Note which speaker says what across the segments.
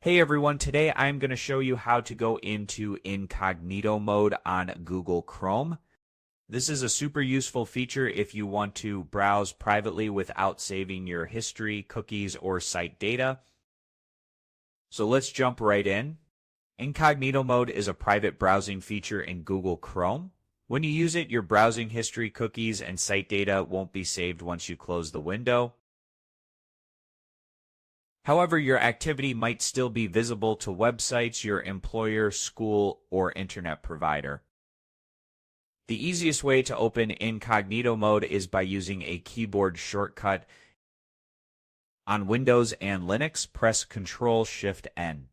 Speaker 1: Hey everyone, today I'm going to show you how to go into incognito mode on Google Chrome. This is a super useful feature if you want to browse privately without saving your history, cookies, or site data. So let's jump right in. Incognito mode is a private browsing feature in Google Chrome. When you use it, your browsing history, cookies, and site data won't be saved once you close the window. However, your activity might still be visible to websites, your employer, school, or internet provider. The easiest way to open incognito mode is by using a keyboard shortcut. On Windows and Linux, press Ctrl-Shift-N.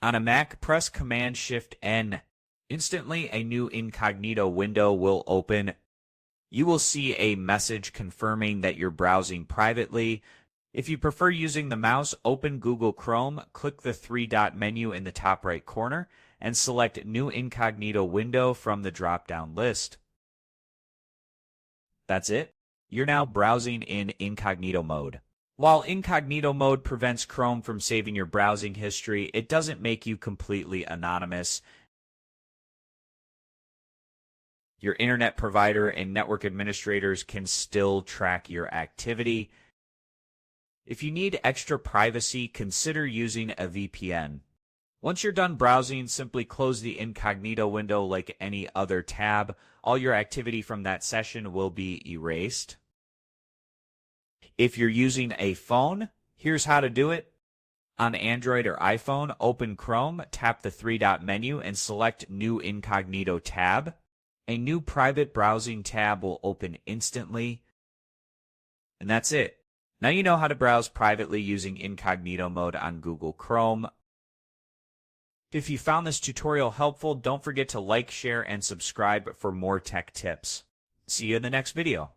Speaker 1: On a Mac, press Command-Shift-N. Instantly, a new incognito window will open. You will see a message confirming that you're browsing privately. If you prefer using the mouse, open Google Chrome, click the three-dot menu in the top right corner, and select New Incognito Window from the drop-down list. That's it. You're now browsing in incognito mode. While incognito mode prevents Chrome from saving your browsing history, it doesn't make you completely anonymous. Your internet provider and network administrators can still track your activity. If you need extra privacy, consider using a VPN. Once you're done browsing, simply close the incognito window like any other tab. All your activity from that session will be erased. If you're using a phone, here's how to do it. On Android or iPhone, open Chrome, tap the three-dot menu, and select New Incognito tab. A new private browsing tab will open instantly. And that's it. Now you know how to browse privately using incognito mode on Google Chrome. If you found this tutorial helpful, don't forget to like, share, and subscribe for more tech tips. See you in the next video.